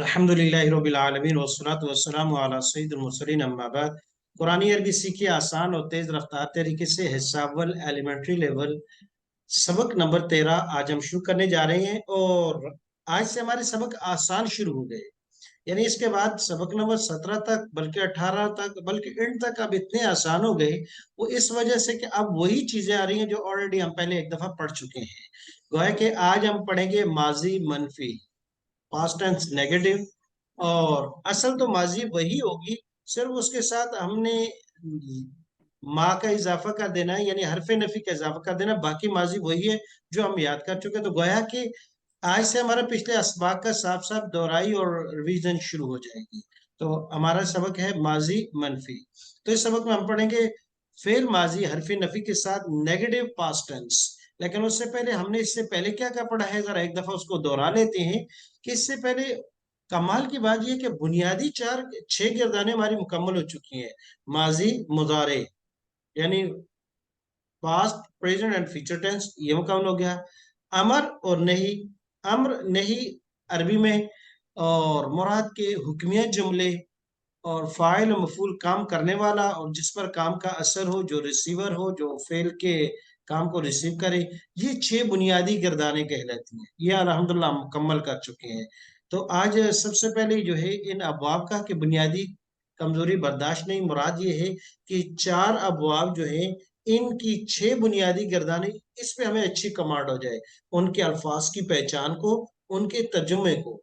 अल्हम्दुलिल्लाह रब्बिल आलमीन वस्सलातु वस्सलामु अला सय्यिदिल मुरसलीन अम्मा बाद। कुरानी अरबी सीखिए आसान और तेज रफ्तार तरीके से। हिस्सा अव्वल एलिमेंट्री लेवल, सबक नंबर 13 आज हम शुरू करने जा रहे हैं। और आज से हमारे सबक आसान शुरू हो गए, यानी इसके बाद सबक नंबर 17 तक, बल्कि 18 तक, बल्कि इन तक अब इतने आसान हो गए। वो इस वजह से कि अब वही चीजें आ रही हैं जो ऑलरेडी हम पहले एक दफा पढ़ चुके हैं। गोया कि आज हम पढ़ेंगे माजी मनफी, पास्ट टेंस नेगेटिव। और असल तो माजी वही होगी, सिर्फ उसके साथ हमने माँ का इजाफा कर देना है, यानी हरफे नफी का इजाफा कर देना। बाकी माजी वही है जो हम याद कर चुके हैं। तो गोया कि आज से हमारा पिछले असबाक का साफ साफ दोहराई और रिवीजन शुरू हो जाएगी। तो हमारा सबक है माजी मनफी। तो इस सबक में हम पढ़ेंगे फेल माजी हरफे नफी के साथ नेगेटिव पास्ट टेंस। लेकिन उससे पहले हमने इससे पहले क्या क्या पढ़ा है, जरा एक दफा उसको दोहरा लेते हैं। कि इससे पहले कमाल की बात यह कि बुनियादी 6 गिरदानें हमारी मुकम्मल हो चुकी हैं। माजी मुजारे यानी past present and future tense ये मुकम्मल हो गया। अमर और नहीं, अम्र नहीं अरबी में, और मुराद के हुक्मिया जुमले, और फाइल और मफूल काम करने वाला और जिस पर काम का असर हो, जो रिसीवर हो, जो फेल के काम को रिसीव करे। ये 6 बुनियादी गिरदानें कहलाती हैं। ये अल्हम्दुलिल्लाह हम मुकम्मल कर चुके हैं। तो आज सबसे पहले जो है इन अबवाब का कि बुनियादी कमजोरी बर्दाश्त नहीं, मुराद ये है कि 4 अबवाब जो है इनकी 6 बुनियादी गिरदानें, इस पे हमें अच्छी कमांड हो जाए। उनके अल्फाज की पहचान को, उनके तर्जुमे को।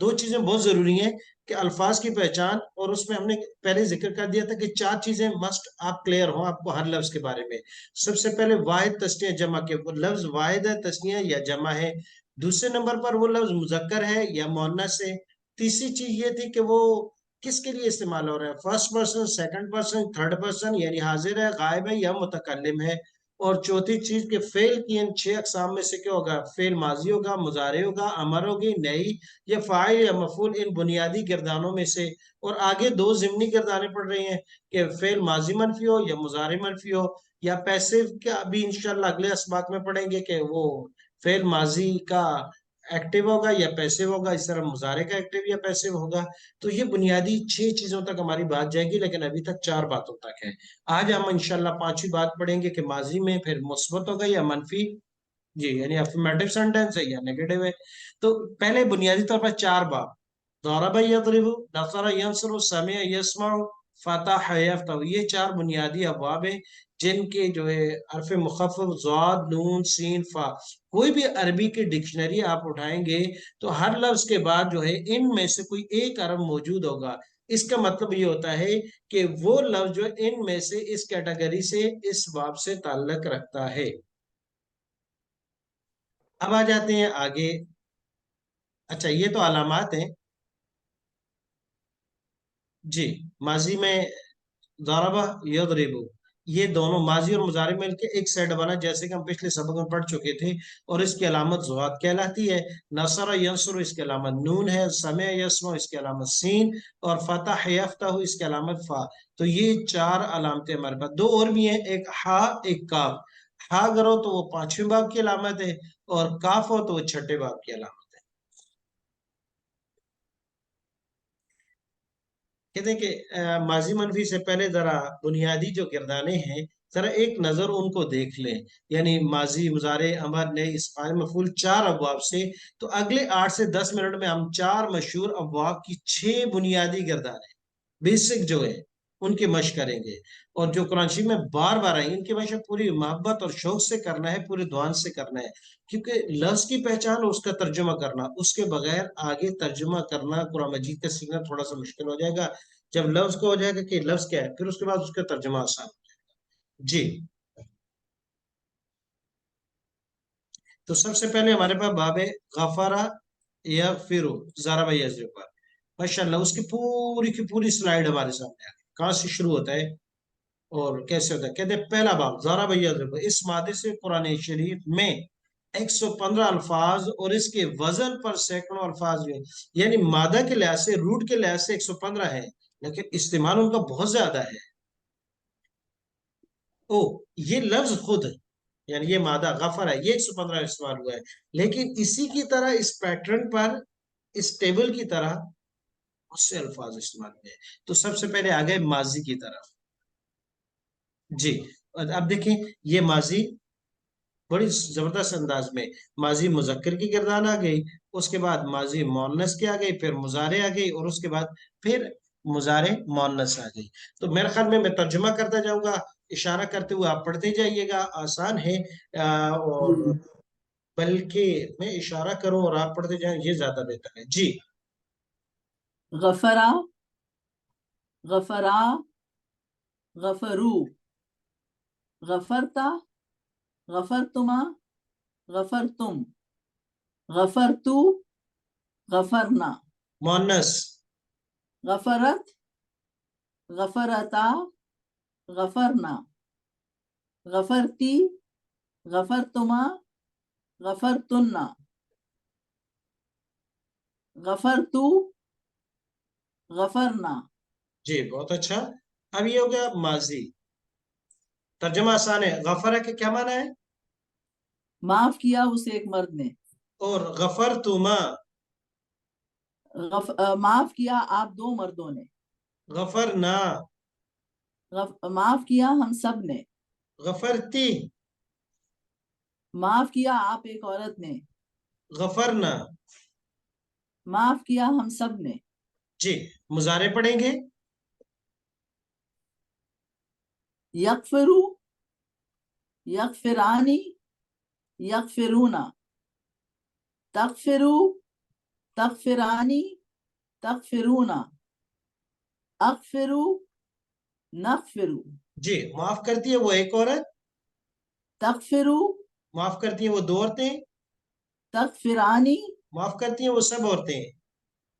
दो चीजें बहुत जरूरी हैं कि अल्फाज की पहचान, और उसमें हमने पहले जिक्र कर दिया था कि 4 चीजें मस्ट आप क्लियर हो आपको हर लफ्ज के बारे में। सबसे पहले वाहिद तस्निया जमा के, वो लफ्ज वाहिद है, तस्निया या जमा है। दूसरे नंबर पर वो लफ्ज मुजक्कर है या मुअन्नस है। तीसरी चीज ये थी कि वो किसके लिए इस्तेमाल हो रहा है, first person, second person, third person, यानी हाजिर है, गायब है या मुतकल्लिम है। और चौथी चीज के फेल की इन 6 अकसाम में से क्या होगा, फेल माजी होगा, मुजारे होगा, अमर होगी, नई या फाइल या मफूल, इन बुनियादी गिरदानों में से। और आगे 2 जिमनी गिरदानें पड़ रही हैं कि फेल माजी मनफी हो या मुजारे मनफी हो, या पैसिव का अभी इंशाल्लाह अगले असबाक में पढ़ेंगे कि वो फेल माजी का एक्टिव होगा या पैसिव होगा, इस तरह मुजारे का एक्टिव या पैसिव होगा। तो ये बुनियादी 6 चीजों तक हमारी बात जाएगी, लेकिन अभी तक 4 बातों तक है। आज हम इंशाल्लाह 5वीं बात पढ़ेंगे कि माजी में फिर मुस्बत होगा या मनफी, जी, यानी अफर्मेटिव सेंटेंस है या नेगेटिव है। तो पहले बुनियादी तौर पर 4 बाब, ज़रबा यज़रिबु, नसरा यंसुरु, समिअ यस्मउ, फतह यफ्तहु, ये 4 बुनियादी अबवाब हैं जिनके जो है हरफ मुखफ़्फ़फ़ ज़ाद नून सीन फा। कोई भी अरबी की डिक्शनरी आप उठाएंगे तो हर लफ्ज के बाद जो है इनमें से कोई एक हरफ मौजूद होगा। इसका मतलब ये होता है कि वो लफ्ज जो इनमें से इस कैटेगरी से, इस बाब से ताल्लुक रखता है। अब आ जाते हैं आगे। अच्छा, ये तो अलामात हैं। जी, माजी में ज़रबा यज़रिबु, ये दोनों माजी और मुजारे मिलके एक सेट बना, जैसे कि हम पिछले सबक में पढ़ चुके थे। और इसकी अलामत ज़ुहाद कहलाती है। नसरा यंसुरु, इसकी अलामत नून है। समिअ यस्मउ, इसकी अलामत सीन। और फतह यफ्तहु, इसकी अलामत फा। तो ये 4 अलामतें हमारे पास। 2 और भी हैं, एक हा एक काफ। हा अगर हो तो वो 5वें बाब की अलामत है, और काफ हो तो वो 6ठे बाब की अलामत है। कहते हैं कि माजी मनफी से पहले जरा बुनियादी जो किरदाने हैं, जरा एक नजर उनको देख लें। यानी माजी मुजारे अमर ने इस्माइल मफूल 4 अबवाब से। तो अगले 8 से 10 मिनट में हम 4 मशहूर अबवाब की 6 बुनियादी किरदाने, बेसिक जो है, उनकी मशक करेंगे। और जो कुरान शरीफ में बार बार आई, इनकी मशक पूरी मोहब्बत और शौक से करना है, पूरे ध्यान से करना है। क्योंकि लफ्ज की पहचान और उसका तर्जुमा करना, उसके बगैर आगे तर्जुमा करना कुरान मजीद का सीखना थोड़ा सा मुश्किल हो जाएगा। जब लफ्ज को हो जाएगा कि लफ्ज क्या है, फिर उसके बाद उसका तर्जुमा आसान हो जाएगा। जी, तो सबसे पहले हमारे पास बाब है गफारा या फिर जारा भाई पर। माशाल्लाह, उसकी पूरी की पूरी स्लाइड हमारे सामने आ गई, कहाँ से शुरू होता है और कैसे होता है। कहते हैं पहला बाब ज़ारा भैया, इस मादे से कुरान शरीफ में 115 अल्फाज और इसके वजन पर सैकड़ों अल्फाज हुए। यानी मादा के लिहाज से, रूट के लिहाज से 115 है, लेकिन इस्तेमाल उनका बहुत ज्यादा है। ओ, ये लफ्ज खुद, यानी ये मादा गफर है, ये 115 इस्तेमाल हुआ है। लेकिन इसी की तरह, इस पैटर्न पर, इस टेबल की तरह اس سے الفاظ استعمال ہوئے. تو سب سے پہلے آ گئے ماضی کی طرف. جی اب دیکھیں یہ ماضی بڑی زبردست انداز میں ماضی مذکر کی گردان آ گئی، اس کے بعد ماضی مؤنث کی آ گئی، پھر مضارع آ گئی، اور اس کے بعد پھر مضارع مؤنث آ گئی. تو میرے خیال میں ترجمہ کرتا جاؤں گا، اشارہ کرتے ہوئے آپ پڑھتے جائیے گا، آسان ہے. اور بلکہ میں اشارہ کروں اور آپ پڑھتے جائیں یہ زیادہ بہتر ہے. جی غفرا، غفرا، غفرو، غفرتا، غفرتما، غفرتم، غفرتو، غفرنا. مؤنث غفرت، غفرتا، غفرنا، غفرتی، غفرتما، غفرتنا، غفرتو، غفرنا. جی بہت اچھا. اب یہ ہو گیا ماضی. ترجمہ آسان ہے. غفرہ کے کیا معنی ہے؟ معاف کیا اسے ایک مرد نے. اور غفر تما، معاف کیا آپ دو مردوں نے. غفر نا، معاف کیا ہم سب نے. غفرتی، معاف کیا آپ ایک عورت نے. غفرنا. معاف کیا ہم سب نے. جی مضارع پڑھیں گے. یغفرو، یغفرانی، یغفرونا، تغفرو، تغفرانی، تغفرونا، اغفرو، نغفرو. جی معاف کرتی ہے وہ ایک عورت، تغفرو، معاف کرتی ہیں وہ دو عورتیں، تغفرانی، معاف کرتی ہیں وہ سب عورتیں،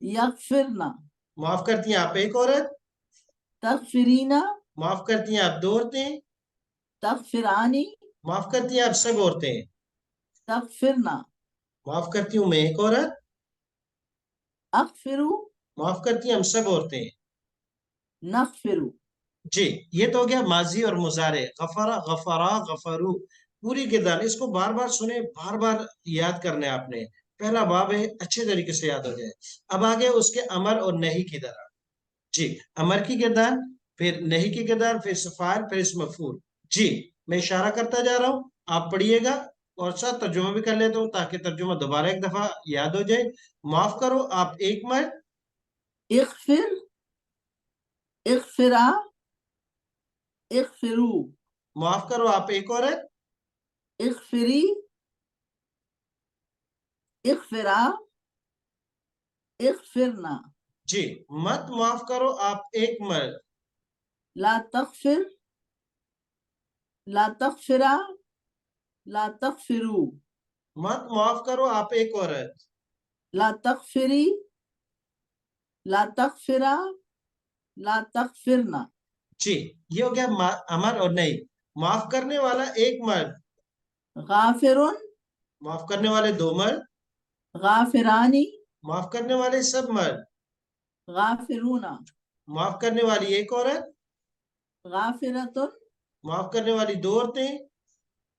یغفرنا، معاف کرتی ہیں آپ ایک عورت، تغفرینا، معاف کرتی ہیں آپ دو عورتیں، تغفرانی، معاف کرتی ہیں آپ سب عورتیں، تغفرنا، معاف کرتی ہوں میں ایک عورت، اغفرو، معاف کرتی ہیں ہم سب عورتیں. نغفرو. جی یہ تو ہو گیا ماضی اور مضارع. غفرا، غفرا، غفرو، پوری گردان. اس کو بار بار سنیں، بار بار یاد کرنا ہے آپ نے. پہلا باب ہے، اچھے طریقے سے یاد ہو جائے. اب آگے اس کے امر اور نہیں کی طرح. جی امر کی گردان، پھر نہیں کی گردان، پھر فاعل، پھر اسم مفعول. جی میں اشارہ کرتا جا رہا ہوں، آپ پڑھیے گا اور ساتھ ترجمہ بھی کر لیتا ہوں تاکہ ترجمہ دوبارہ ایک دفعہ یاد ہو جائے. معاف کرو آپ ایک مرد، اغفر، اغفرا، اغفرو. معاف کرو آپ ایک عورت، اغفری، اغفرا، اغفرنا. جی مت معاف کرو آپ ایک مرد، لا تغفر، لا تغفرا، لا تغفرو. مت معاف کرو آپ ایک عورت، لا تغفری، لا تغفرا، لا تغفرنا. جی یہ ہو گیا امر اور نہیں. معاف کرنے والا ایک مرد، غافر، معاف کرنے والے دو مرد، غافرانی، معاف کرنے والے سب مرد، غافرونا. معاف کرنے والی ایک عورت، غافرۃ، معاف کرنے والی دو عورتیں،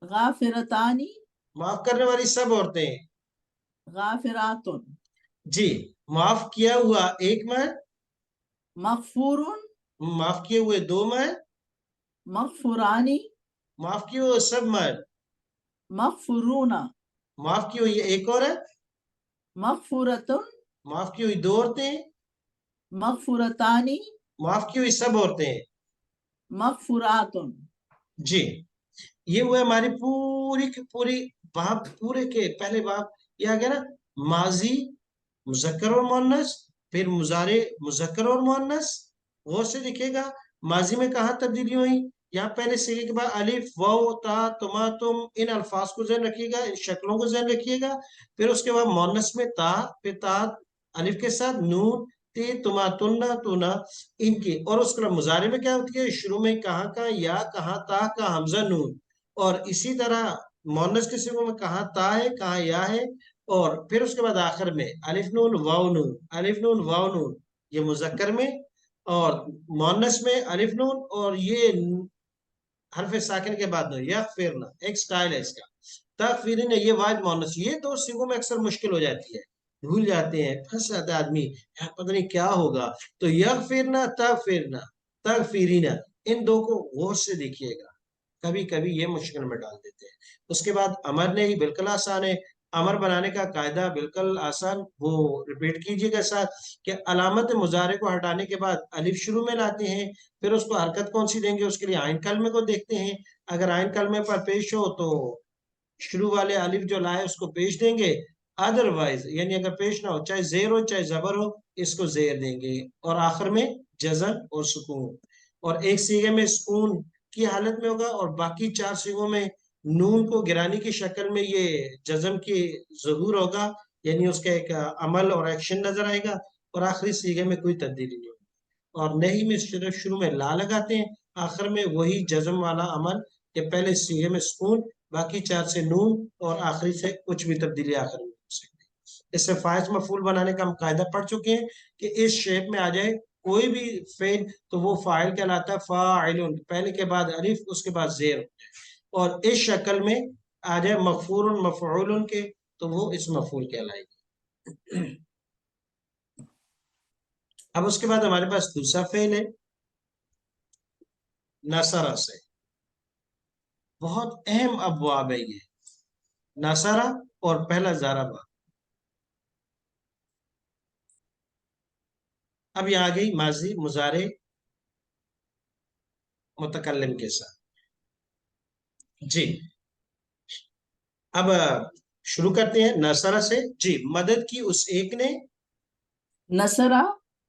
غافرتانی، معاف کرنے والی سب عورتیں. غافرات. جی معاف کیا ہوا ایک مرد، مغفور، معاف کیے ہوئے دو مرد، مغفرانی، معاف کیے ہوئے سب مرد، مغفرونا، معاف کی ہوئی ایک عورت، مغفورۃ، معاف کی ہوئی دو عورتیں، مغفورتانی، معاف کی ہوئی سب عورتیں. مغفورات. جی یہ ہوئے ہماری پوری کی پوری باب، پورے کے پہلے باب یہ آ گیا نا. ماضی مذکر اور مؤنث، پھر مضارع مذکر اور مؤنث. غور سے دیکھیے گا ماضی میں کہاں تبدیلی ہوئی. یہاں پہلے صیغے کے بعد الف، واو، تا، تما، تم، ان الفاظ کو ذہن رکھیے گا، ان شکلوں کو ذہن رکھیے گا. پھر اس کے بعد مؤنث میں تا، پھر تا الف کے ساتھ نون، تے، تما، تنا، تونا، ان کی. اور اس کے بعد مضارع میں کیا ہوتی ہے، شروع میں کہاں کہاں یا، کہاں تا، کہاں حمزہ، نون. اور اسی طرح مؤنث کے صیغوں میں کہاں تا ہے، کہاں یا ہے. اور پھر اس کے بعد آخر میں الف نون واو نون، الف نون واو نون، یہ مذکر میں. اور مؤنث میں الف نون اور یہ حرف ساکن کے بعد نون. یغفرنا ایک سٹائل ہے اس کا. تغفرین یہ واحد مؤنث. یہ دو صیغوں میں اکثر مشکل ہو جاتی ہے. بھول جاتے ہیں، پھنس جاتا ہے آدمی، یار پتہ نہیں کیا ہوگا. تو یغفرنا تغفرنا تغفرینا، ان دو کو غور سے دیکھیے گا، کبھی کبھی یہ مشکل میں ڈال دیتے ہیں. اس کے بعد امر نے ہی بالکل آسان ہے، امر بنانے کا قاعدہ بالکل آسان، وہ ریپیٹ کیجئے گا ساتھ کہ علامت مضارع کو ہٹانے کے بعد الف شروع میں لاتے ہیں، پھر اس کو حرکت کون سی دیں گے، اس کے لیے عین کلمے کو دیکھتے ہیں، اگر عین کلمے پر پیش ہو تو شروع والے الف جو لائے اس کو پیش دیں گے، ادروائز یعنی اگر پیش نہ ہو، چاہے زیر ہو چاہے زبر ہو، اس کو زیر دیں گے، اور آخر میں جزم اور سکون. اور ایک صیغے میں سکون کی حالت میں ہوگا، اور باقی 4 صیغوں میں نون کو گرانی کی شکل میں یہ جزم کی ظہور ہوگا، یعنی اس کا ایک عمل اور ایکشن نظر آئے گا، اور آخری صیغے میں کوئی تبدیلی نہیں ہوگی. اور نہیں میں صرف شروع میں لا لگاتے ہیں، آخر میں وہی جزم والا عمل کہ پہلے صیغے میں سکون، باقی 4 سے نون، اور آخری سے کچھ بھی تبدیلی آخر میں ہو سکتی ہے. اس سے فاعل مفعول بنانے کا ہم قاعدہ پڑھ چکے ہیں کہ اس شیپ میں آ جائے کوئی بھی فعل تو وہ فاعل کہلاتا ہے، فاعل پہلے کے بعد الف اس کے بعد زیر ہو جائے، اور اس شکل میں آ جائے مغفور مفعول کے تو وہ اس مفعول کہلائے گی. اب اس کے بعد ہمارے پاس دوسرا فعل ہے نصرہ سے، بہت اہم ابواب ہے یہ نصرہ اور پہلا ضربہ. اب یہاں گئی ماضی مضارع متکلم کے ساتھ. جی اب شروع کرتے ہیں نصرہ سے. جی مدد کی اس ایک نے، نصرہ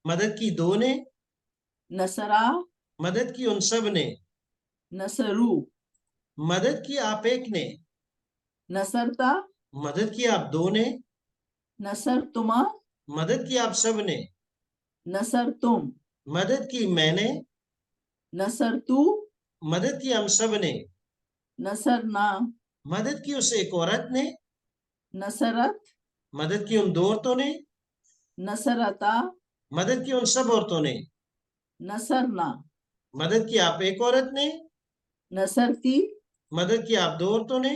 مدد کی دو نے، نصرہ مدد کی ان سب نے، نصرو مدد کی آپ ایک نے، نصرتا مدد کی آپ دو نے، نصرتما مدد کی آپ سب نے، نصرتم مدد کی میں نے، نصرتو مدد کی ہم سب نے، نصرنا مدد کی اس ایک عورت نے، نصرت مدد کی ان دو عورتوں نے، نصرتا مدد کی ان سب عورتوں نے، نصرنا مدد کی آپ ایک عورت نے، نصرتی مدد کی آپ دو عورتوں نے،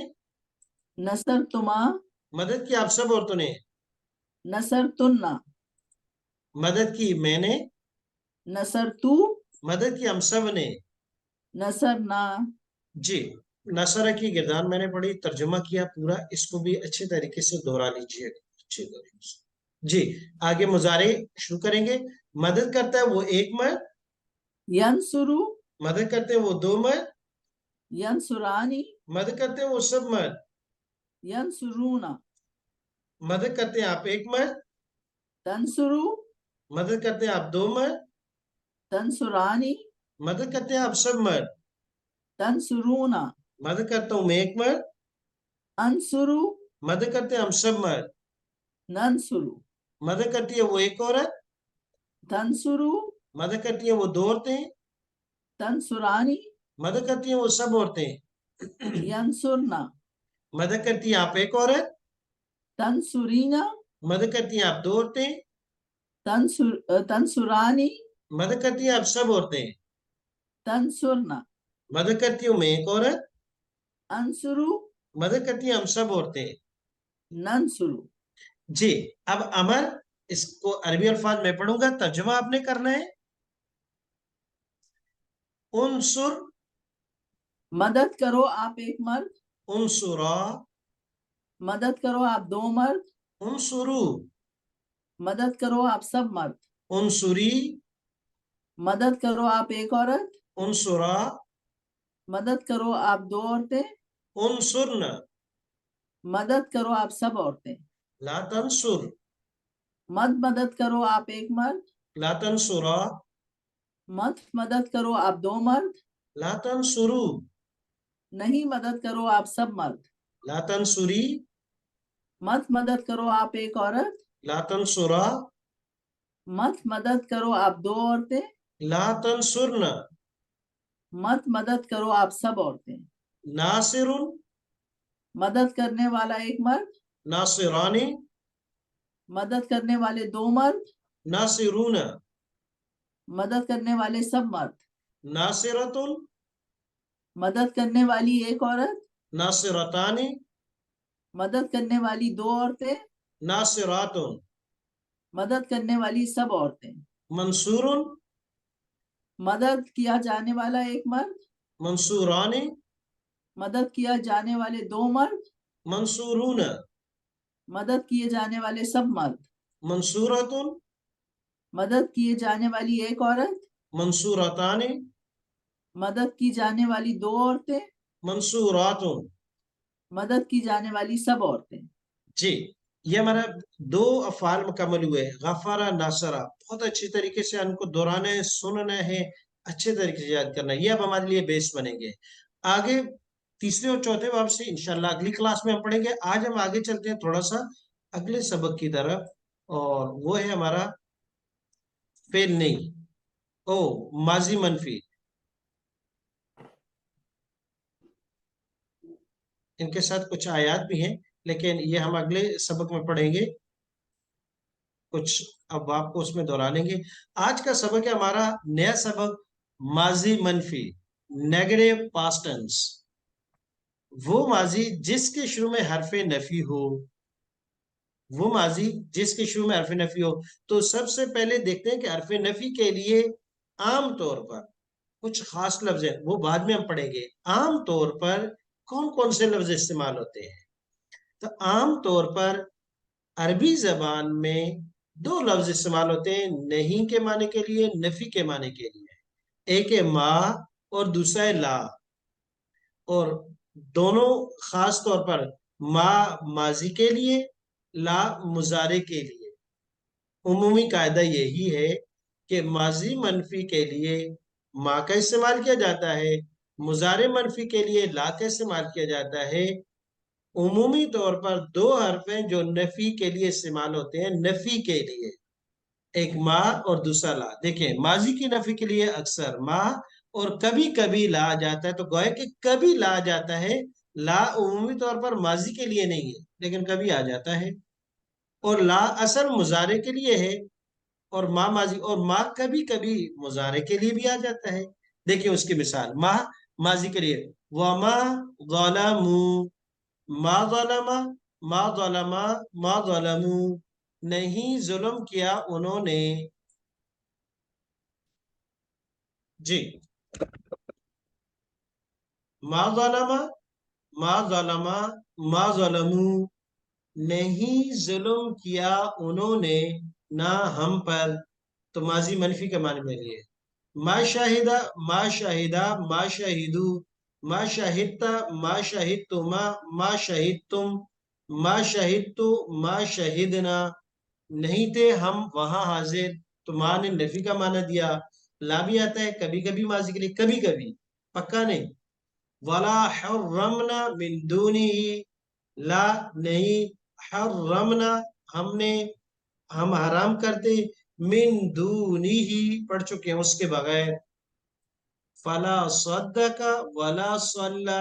نصرتما مدد کی آپ سب عورتوں نے، نصرتنا مدد کی میں نے، نصرتو مدد کی ہم سب نے. نصرنا. جی نصرہ کی گردان میں نے پڑھی، ترجمہ کیا پورا، اس کو بھی اچھے طریقے سے دہرا لیجیے اچھے طریقے سے. جی آگے مضارع شروع کریں گے. مدد کرتا ہے وہ ایک مرد، ینصرو مدد کرتے ہیں وہ دو مرد، ینصرانی مدد کرتے ہیں وہ سب مرد، ینصرونا مدد کرتے ہیں آپ ایک مرد، تنصرو مدد کرتے ہیں آپ دو مرد، تنصرانی مدد کرتے ہیں آپ سب مرد، تنصرونا مدد کرتا ہوں میں ایک مرد، انصرو مدد کرتے ہیں ہم سب مرد، ننصرو مدد کرتی ہے وہ ایک عورت، تنصرو مدد کرتی ہیں وہ دو عورتیں، تنصرانی مدد کرتی ہیں وہ سب عورتیں، ینصرنا مدد کرتی ہیں آپ ایک عورت، تنصرینا مدد کرتی ہیں آپ دو عورتیں، تنصرانی مدد کرتی ہیں آپ سب عورتیں، تنصرنا مدد کرتی ہوں میں ایک عورت، انصرو مدد کرتی ہیں ہم سب عورتیں. ننصرو. جی اب امر، اس کو عربی الفاظ میں پڑھوں گا، ترجمہ آپ نے کرنا ہے. انصر، مدد کرو آپ ایک مرد، انصرا، مدد کرو آپ دو مرد، انصرو، مدد کرو آپ سب مرد، انصری، مدد کرو آپ ایک عورت، انصرا، مدد کرو آپ دو عورتیں، انصرنا، مدد کرو آپ سب عورتیں، لا تنصر، مدد کرو آپ ایک مرد، لا تنصرا، مدد کرو آپ دو مرد، لا تنصرو، نہیں مدد کرو آپ سب مرد، لا تنصری، مدد کرو آپ ایک عورت، لا تنصرا، مدد کرو آپ دو عورتیں، لا تنصرنا، مدد کرو آپ سب عورتیں، ناصر، مدد کرنے والا ایک مرد، ناصرانی، مدد کرنے والے دو مرد، ناصرون، مدد کرنے والے سب مرد، ناصرۃ، مدد کرنے والی ایک عورت، ناصرتانی، مدد کرنے والی دو عورتیں، नासिरातुन, मदद करने वाली सब औरतें, मंसूरुन, मदद किया जाने वाला एक मर्द, मंसूरानी, मदद किया जाने वाले दो मर्द, मंसूरून, मदद किए जाने वाले सब मर्द, मंसूरतुन, मदद किए जाने वाली एक औरत, मंसूरतानी, मदद की जाने वाली दो औरतें, मंसूरातुन। मदद की जाने वाली सब औरतें। जी, ये हमारा दो अफ़ाल मुकम्मल हुए, गफारा नासरा। बहुत अच्छी तरीके से उनको दोहराना है, सुनना है, अच्छे तरीके से याद करना है। ये अब हमारे लिए बेस बनेंगे। आगे तीसरे और चौथे बाब से इंशाल्लाह अगली क्लास में हम पढ़ेंगे। आज हम आगे चलते हैं थोड़ा सा अगले सबक की तरफ, और वो है हमारा फेल नहीं, ओ माजी मनफी। इनके साथ कुछ आयात भी हैं, लेकिन ये हम अगले सबक में पढ़ेंगे। कुछ अब आपको उसमें दोहरा लेंगे। आज का सबक है हमारा नया सबक, माजी मनफी, नेगेटिव पास्ट टेंस। वो माजी जिसके शुरू में हरफ नफी हो, वो माजी जिसके शुरू में हरफ नफी हो। तो सबसे पहले देखते हैं कि हरफ नफी के लिए आम तौर पर कुछ खास लफ्ज है, वो बाद में हम पढ़ेंगे। आम तौर पर कौन कौन से लफ्ज इस्तेमाल होते हैं? तो आम तौर पर अरबी जबान में दो लफ्ज इस्तेमाल होते हैं, नहीं के माने के लिए, नफी के माने के लिए। एक है मा और दूसरा है ला। और दोनों खास तौर पर मा माजी के लिए, ला मुजारे के लिए। उमूमी कायदा यही है कि माजी मनफी के लिए मा का इस्तेमाल किया जाता है, मुजारे मनफी के लिए ला का इस्तेमाल किया जाता है। उमूमी तौर पर दो हरफें जो नफी के लिए इस्तेमाल होते हैं, नफी के लिए, एक मा और दूसरा ला। देखें, माजी की नफी के लिए अक्सर मा और कभी कभी ला आ जाता है, तो गोया कि कभी ला आ जाता है। ला उमूमी तौर पर माजी के लिए नहीं है, लेकिन कभी आ जाता है। और ला असल मुजारे के लिए है, और माँ माजी, और माँ कभी कभी मुजारे के लिए भी आ जाता है। देखिए उसकी मिसाल, माँ माजी के लिए, वमा ज़लमू, मा ज़लमा, मा ज़लमा, मा ज़लमू, नहीं जुल्म किया उन्होंने। जी, मा ज़लमा, मा ज़लमा, मा ज़लमू, नहीं जुल्म किया उन्होंने ना हम पर। तो माजी मनफी के माने में लिए मा शाहिदा, मा शाहिदा, मा शाहिदू, मा शाहिदता, मा शाहिदतुमा, मा शाहिदतुम, मा शाहिदतु, मा शाहिदना, नहीं थे हम वहां हाजिर। तो माँ ने नफी का माना दिया। ला भी आता है कभी कभी माजी के लिए, कभी कभी, पक्का नहीं। वला हर्रमना मिन दूनिही, ला नहीं, हर्रमना हमने, हम हराम करते, मिन दूनिही पढ़ चुके हैं उसके बगैर। फला सद्दका वला सल्ला,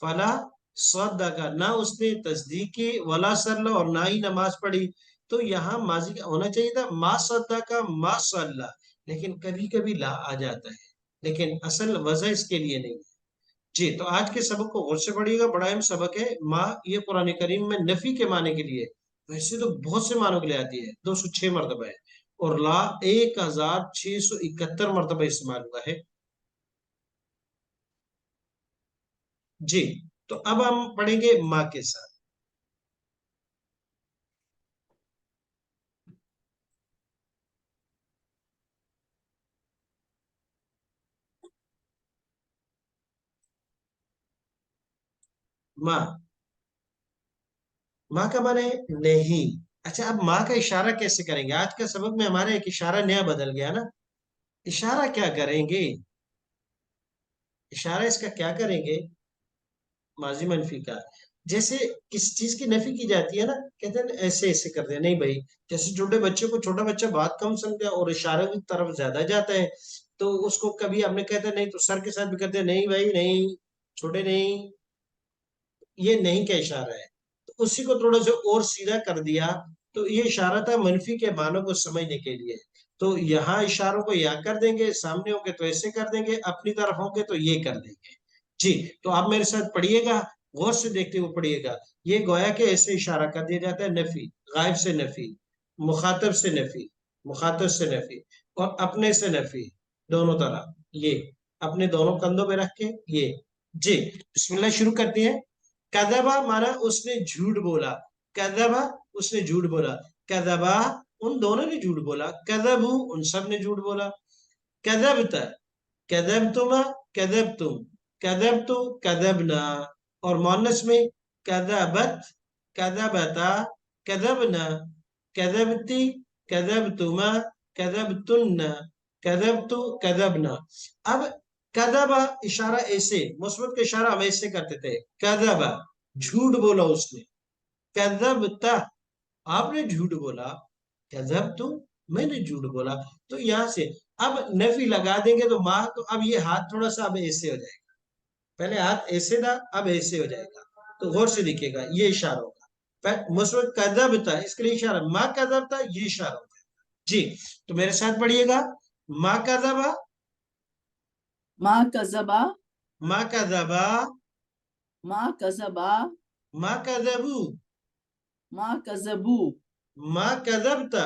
फला सद्दका ना उसने तस्दीक की, वला सल्ला और ना ही नमाज पढ़ी। तो यहाँ माजी का होना चाहिए था मा सद्दका मा सल्ला, लेकिन कभी कभी ला आ जाता है, लेकिन असल वजह इसके लिए नहीं है। जी, तो आज के सबक को गौर से पढ़िएगा, बड़ा अहम सबक है। माँ ये कुरान करीम में नफी के माने के लिए, वैसे तो बहुत से मानों के लिए आती है, 206 मरतबा है। और ला 1671 मरतबा इस्तेमाल हुआ है। जी, तो अब हम पढ़ेंगे माँ के साथ। माँ, माँ का माने नहीं। अच्छा, अब माँ का इशारा कैसे करेंगे? आज का सबक में हमारा एक इशारा नया बदल गया ना। इशारा क्या करेंगे? इशारा इसका क्या करेंगे? माजी मनफी का, जैसे किस चीज की नफी की जाती है ना, कहते हैं ऐसे ऐसे करते हैं, नहीं भाई। जैसे छोटे बच्चे को, छोटा बच्चा बात कम समझता है और इशारों की तरफ ज्यादा जाता है, तो उसको कभी हमने कहते हैं नहीं, तो सर के साथ भी कहते हैं नहीं भाई नहीं, छोटे नहीं, ये नहीं का इशारा है। तो उसी को थोड़ा सा और सीधा कर दिया, तो ये इशारा था मनफी के मानों को समझने के लिए। तो यहाँ इशारों को या कर देंगे, सामने होंगे तो ऐसे कर देंगे, अपनी तरफ होंगे तो ये कर देंगे। जी, तो आप मेरे साथ पढ़िएगा। غور سے دیکھتے ہوئے پڑھیے گا. یہ گویا کہ ایسے اشارہ کر دیا جاتا ہے نفی، غائب سے نفی، مخاطب سے نفی، مخاطب سے نفی، اور اپنے سے نفی، دونوں طرح. یہ اپنے دونوں کندھوں پہ رکھ کے یہ. جی بسم اللہ شروع کرتے ہیں. کذبا مانا اس نے جھوٹ بولا، کذبا اس نے جھوٹ بولا، کذبا ان دونوں نے جھوٹ بولا، کذبو ان سب نے جھوٹ بولا. کذبت کذبتما کذبتم کذبتو کذبنا، اور مؤنث میں کذبت کذبتا کذبنا کذبتی کذبتما کذبتن کذبتو کذبنا. اب کذبا اشارہ ایسے، مثبت کا اشارہ ہم ایسے کرتے تھے، کذبا جھوٹ بولا اس نے، کذبتا آپ نے جھوٹ بولا، کذبتو میں نے جھوٹ بولا. تو یہاں سے اب نفی لگا دیں گے تو ماں، تو اب یہ ہاتھ تھوڑا سا اب ایسے ہو جائے گا، پہلے ہاتھ ایسے تھا اب ایسے ہو جائے گا. تو غور سے دیکھیے گا یہ اشارہ ہوگا، مثبت کذب تھا اس کے لیے اشارہ، ماں کذب تھا یہ اشارہ ہوگا. جی تو میرے ساتھ پڑھیے گا، ماں کذبا ما کذبا ماں کذبا ما کذبا ماں کذبو ما کذبو ماں کذبتا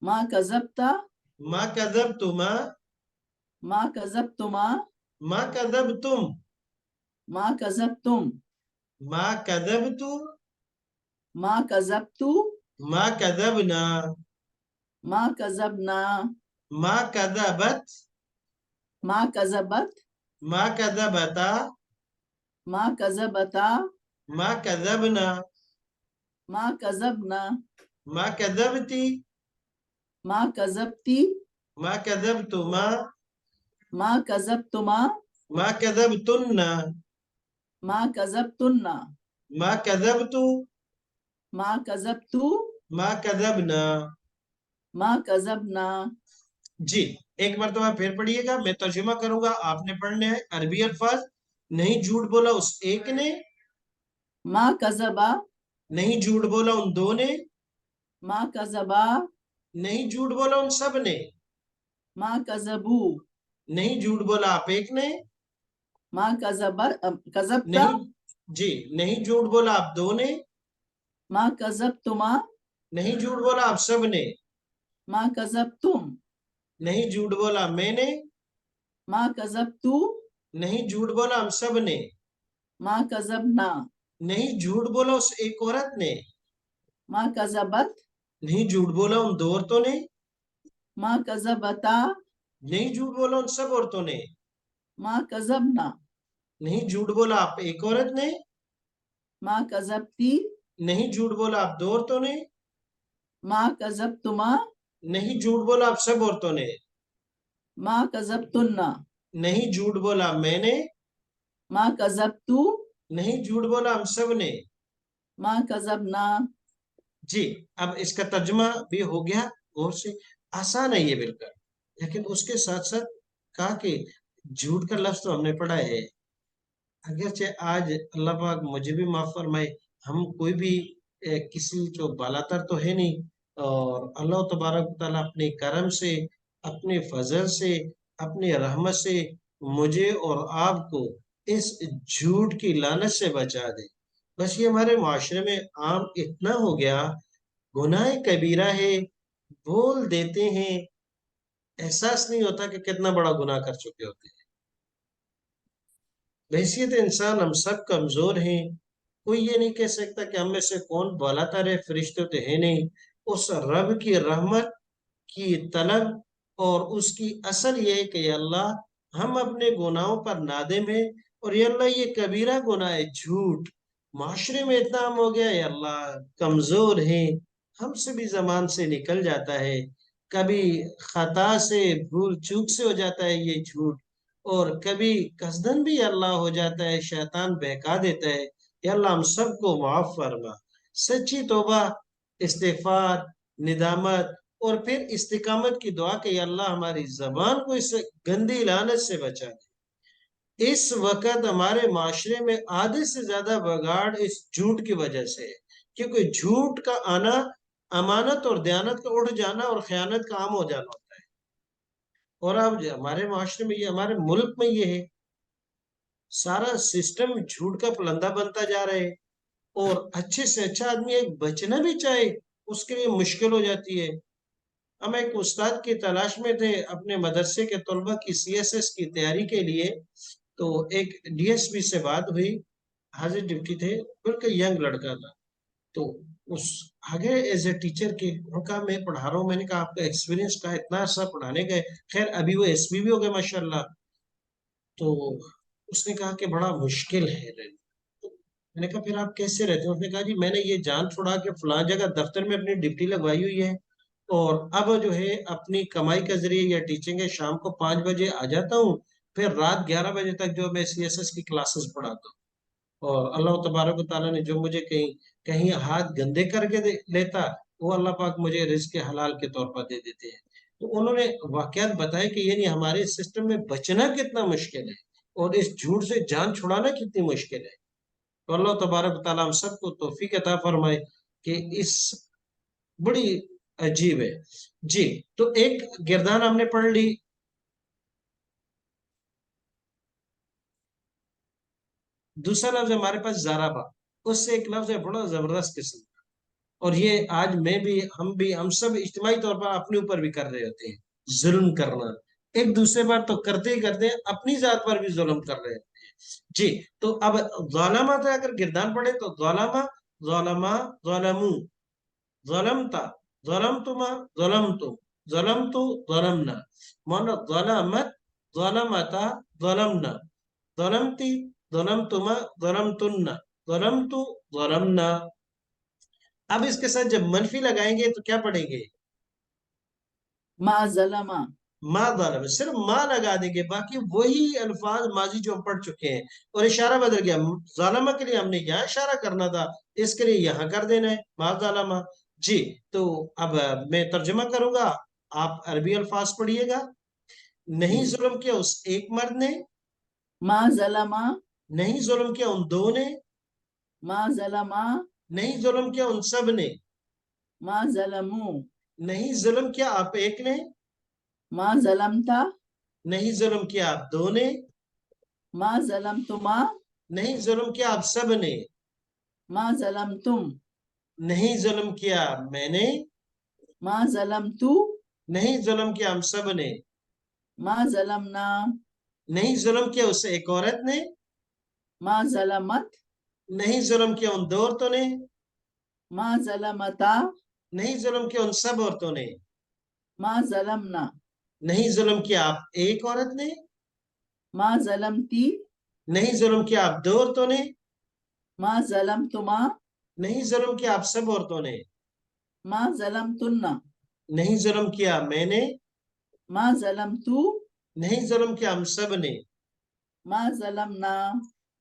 ما کذبتا ماں کذبتما ما کذبتما ماں کذبتم ما کذبتم ماں کذبتو ما کذبتو ماں کذبنا ما کذبنا ماں کذبت ما کذبت ماں کذبتا ما کذبتا ماں کذبنا ما کذبنا ماں کذبتی ما کذبتی ماں کذبتما ما کذبتما ماں کذبتن ما کذبتن ماں کذبتو ما کذبتو ماں کذبنا. ما کذبنا. جی ایک مرتبہ پھر پڑھیے گا، میں ترجمہ کروں گا، آپ نے پڑھنے ہیں عربی الفاظ. نہیں جھوٹ بولا اس ایک نے، ما کذبا نہیں جھوٹ بولا ان دو نے، ما کذبا نہیں جھوٹ بولا ان سب نے، ما کذبو نہیں جھوٹ بولا آپ ایک نے، ما کذبا کذبتا نہیں جی نہیں جھوٹ بولا آپ دو نے، ما کذبتما نہیں جھوٹ بولا آپ سب نے، ما کذبتم نہیں جھوٹ بولا میں نے، ما کذبتو نہیں جھوٹ بولا ہم سب نے، ما کذبنا نہیں جھوٹ بولا اس ایک عورت نے، ما کذبت نہیں جھوٹ بولا ان دو عورتوں نے، ما کذبتا نہیں جھوٹ بولا ان سب عورتوں نے، ما کذبنا نہیں جھوٹ بولا آپ ایک عورت نے، ما کذبتی نہیں جھوٹ بولا آپ دو عورتوں نے، ما کذبتما نہیں جھوٹ بولا آپ سب عورتوں نے، ما کذبتن نہیں جھوٹ بولا میں نے، ما کذبتو نہیں جھوٹ بولا ہم سب نے. ما کذبنا. جی اب اس کا ترجمہ بھی ہو گیا، غور سے آسان ہے یہ بالکل، لیکن اس کے ساتھ ساتھ کہا کہ جھوٹ کا لفظ تو ہم نے پڑھا ہے. اگرچہ آج اللہ پاک مجھے بھی معاف فرمائے، ہم کوئی بھی کسی جو بالاتر تو ہے نہیں، اور اللہ تبارک و تعالیٰ اپنے کرم سے، اپنے فضل سے، اپنے رحمت سے مجھے اور آپ کو اس جھوٹ کی لعنت سے بچا دے. بس یہ ہمارے معاشرے میں عام اتنا ہو گیا، گناہ کبیرہ ہے، بول دیتے ہیں، احساس نہیں ہوتا کہ کتنا بڑا گناہ کر چکے ہوتے ہیں. بحیثیت انسان ہم سب کمزور ہیں، کوئی یہ نہیں کہہ سکتا کہ ہم میں سے کون بالاتر ہے، فرشتے تو ہے نہیں. اس رب کی رحمت کی طلب اور اس کی اصل یہ ہے کہ یا اللہ ہم اپنے گناہوں پر نادم ہیں، اور یا اللہ یہ کبیرہ گناہ ہے جھوٹ معاشرے میں اتنا عام ہو گیا، یا اللہ کمزور ہیں، ہم سے بھی زبان سے نکل جاتا ہے، کبھی خطا سے بھول چوک سے ہو جاتا ہے یہ جھوٹ، اور کبھی قصدن بھی اللہ ہو جاتا ہے، شیطان بہکا دیتا ہے. یا اللہ ہم سب کو معاف فرما. سچی توبہ، استغفار، ندامت، اور پھر استقامت کی دعا کہ یا اللہ ہماری زبان کو اس گندی لعنت سے بچا دے. اس وقت ہمارے معاشرے میں آدھے سے زیادہ بگاڑ اس جھوٹ کی وجہ سے ہے، کیونکہ جھوٹ کا آنا امانت اور دیانت کا اٹھ جانا اور خیانت کا عام ہو جانا ہوتا ہے. اور اب ہمارے معاشرے میں یہ، ہمارے ملک میں یہ ہے. सारा सिस्टम झूठ का पलंदा बनता जा रहा है, और अच्छे से अच्छा आदमी एक बचना भी चाहे उसके लिए मुश्किल हो जाती है। हम एक उस्ताद की तलाश में थे अपने मदरसे के तलबा की सीएसएस की तैयारी के लिए, तो एक डीएसपी से बात हुई, हाजिर ड्यूटी थे, बिल्कुल यंग लड़का था। तो उस आगे एज ए टीचर के उनका मैं पढ़ा रहा हूँ, मैंने कहा आपका एक्सपीरियंस का इतना अर्सा पढ़ाने का है, खैर अभी वो एसपी भी हो गए माशाल्लाह। तो उसने कहा कि बड़ा मुश्किल है रहना। तो मैंने कहा फिर आप कैसे रहते हो? उसने कहा जी मैंने ये जान छुड़ा के फलां जगह दफ्तर में अपनी ड्यूटी लगवाई हुई है, और अब जो है अपनी कमाई के जरिए या टीचिंग है, शाम को 5 बजे आ जाता हूँ, फिर रात 11 बजे तक जो मैं सीएसएस की क्लासेस पढ़ाता हूँ। और अल्लाह तबारक व तआला ने जो मुझे कहीं कहीं हाथ गंदे करके लेता, वो अल्लाह पाक मुझे रिज़्क़ हलाल के तौर पर दे देते हैं। तो उन्होंने वाकयात बताए कि यानी हमारे सिस्टम में बचना कितना मुश्किल है, और इस झूठ से जान छुड़ाना कितनी मुश्किल है। तो अल्लाह तबारक व तआला हम सबको तौफीक अता फरमाए कि इस बड़ी अजीब है। जी, तो एक गिरदान हमने पढ़ ली। दूसरा लफ्ज हमारे पास जाराबा, उससे एक लफ्ज है बड़ा जबरदस्त किस्म का, और ये आज मैं भी, हम सब इज्तिमाई तौर पर अपने ऊपर भी कर रहे होते हैं, जुल्म करना। एक दूसरे पर तो करते ही करते हैं, अपनी जात पर भी जुल्म कर रहे हैं। जी, तो अब ज़ालमा से अगर गिरदान पढ़े तो ज़ालमा, ज़ालमा, ज़ालमू, ज़लमता, ज़लमतुमा, ज़लमतुम, ज़लमतु, ज़लमना। मानो ज़लमत, ज़लमता, ज़लमना, ज़लमती, ज़लमतुमा, ज़लमतुन्ना, ज़लमतु, ज़लमना। अब इसके साथ जब मनफी लगाएंगे तो क्या पढ़ेंगे? मा ज़लमा, मा ज़लम, सिर्फ मा लगा देंगे, बाकी वही अल्फाज माजी जो हम पढ़ चुके हैं, और इशारा बदल गया। ज़ालमा के लिए हमने यहाँ इशारा करना था, इसके लिए यहाँ कर देना है, मा ज़लमा। जी, तो अब मैं तर्जुमा करूंगा, आप अरबी अल्फाज पढ़िएगा। नहीं जुल्म किया उस एक मर्द ने, मा ज़लमा, नहीं जुल्म किया उन दो ने, मा ज़लमा, नहीं जुल्म किया उन सब ने, मा ज़लमू, नहीं जुल्म किया आप एक ने, मा ज़लमता, नहीं जुल्म किया आप दो ने, मा ज़लमतुमा, नहीं जुल्म किया आप सब ने, मा ज़लमतुम, नहीं जुल्म किया मैंने, मा ज़लमतु, नहीं जुल्म किया हम सब ने, मा ज़लमना, नहीं जुल्म किया उससे एक औरत ने, मा ज़लमत, नहीं जुल्म किया उन दो औरतों ने, मा ज़लमता, नहीं जुल्म किया उन सब औरतों ने, मा ज़लमना, नहीं जुल्म किया आप एक औरत ने, मा ज़लमती, नहीं जुल्म किया आप दो औरतों ने, मा ज़लमतुमा, नहीं जुल्म किया आप सब औरतों ने, मा ज़लमतुन्ना, नहीं जुल्म किया मैंने, मा ज़लमतु, नहीं जुल्म किया हम सब ने। मा ज़लमना।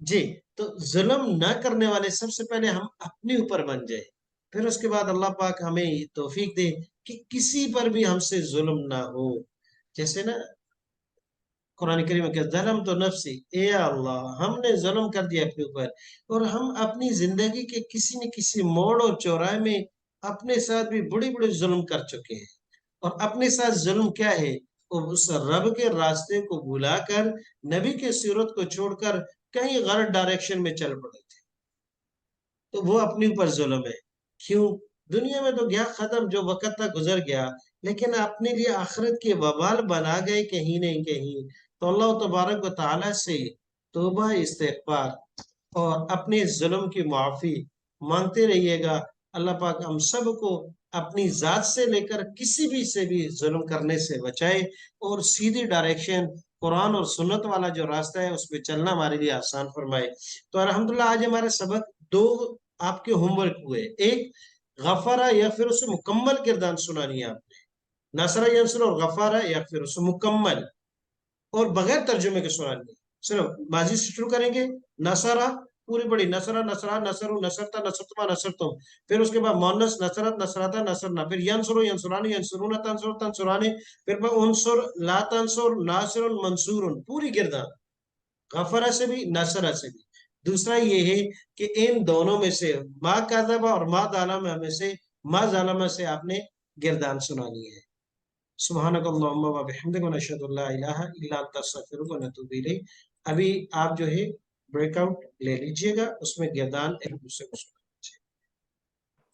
जी, तो जुल्म न करने वाले सबसे पहले हम अपने ऊपर बन जाए, फिर उसके बाद अल्लाह पाक हमें ये तौफीक दे कि किसी पर भी हमसे जुल्म ना हो। जैसे ना कुरान करीम में कहता है, जलम तो नफ्सी, ए अल्लाह हमने जुल्म कर दिया अपने ऊपर, और हम अपनी जिंदगी के किसी न किसी मोड़ और चौराहे में अपने साथ भी बड़े बड़े जुल्म कर चुके हैं। और अपने साथ जुल्म क्या है? वो उस रब के रास्ते को भुलाकर, नबी के सीरत को छोड़कर कहीं गलत डायरेक्शन में चल पड़े थे, तो वो अपने ऊपर जुल्म है। क्यों? दुनिया में तो गया खत्म, जो वक्त था गुजर गया, लेकिन अपने लिए आखिरत की वबाल बना गए कहीं नहीं कहीं। तो अल्लाह तबारक व तआला से तौबा इस्तिग़फार और अपने जुल्म की माफी मांगते रहिएगा। अल्लाह पाक हम सबको अपनी जात से लेकर किसी भी से भी जुल्म करने से बचाए, और सीधी डायरेक्शन कुरान और सुन्नत वाला जो रास्ता है उस पे चलना हमारे लिए आसान फरमाए। तो अल्हम्दुलिल्लाह आज हमारे सबक दो आपके होमवर्क हुए। एक, गफारा या फिर उसे मुकम्मल किरदार सुनानी है आपने, नसरा यंसुर और गफारा या फिर उसे मुकम्मल और बगैर तर्जुमे के सुनानी है। चलो माजी से शुरू करेंगे। नसरा, पूरी बड़ी नसरा, नसरा, नसरु, नसरता, नसरतुमा, नसरतुम। फिर उसके बाद मोनस, नसरत, नसरता, नसरना। फिर यंसुरु, यंसुरानी, यंसुरुना, तंसुर, तंसुरानी। फिर उनसुर, ला तंसुर, नासिरुन, मंसूरुन। पूरी गिरदार, गफरा से भी नसरा से भी। दूसरा ये है कि इन दोनों में से मा काज़बा और मा जालमा में से मा जालमा से आपने गिरदान सुनानी है। सुब्हानक अल्लाहुम्मा व बिहम्दिक व नशहदु अल्ला इलाहा इल्ला अंता अस्तगफिरुका व नतूबु इलैक। ابھی آپ جو ہے بریک آؤٹ لے لیجئے گا، اس میں گردان ایک دوسرے کو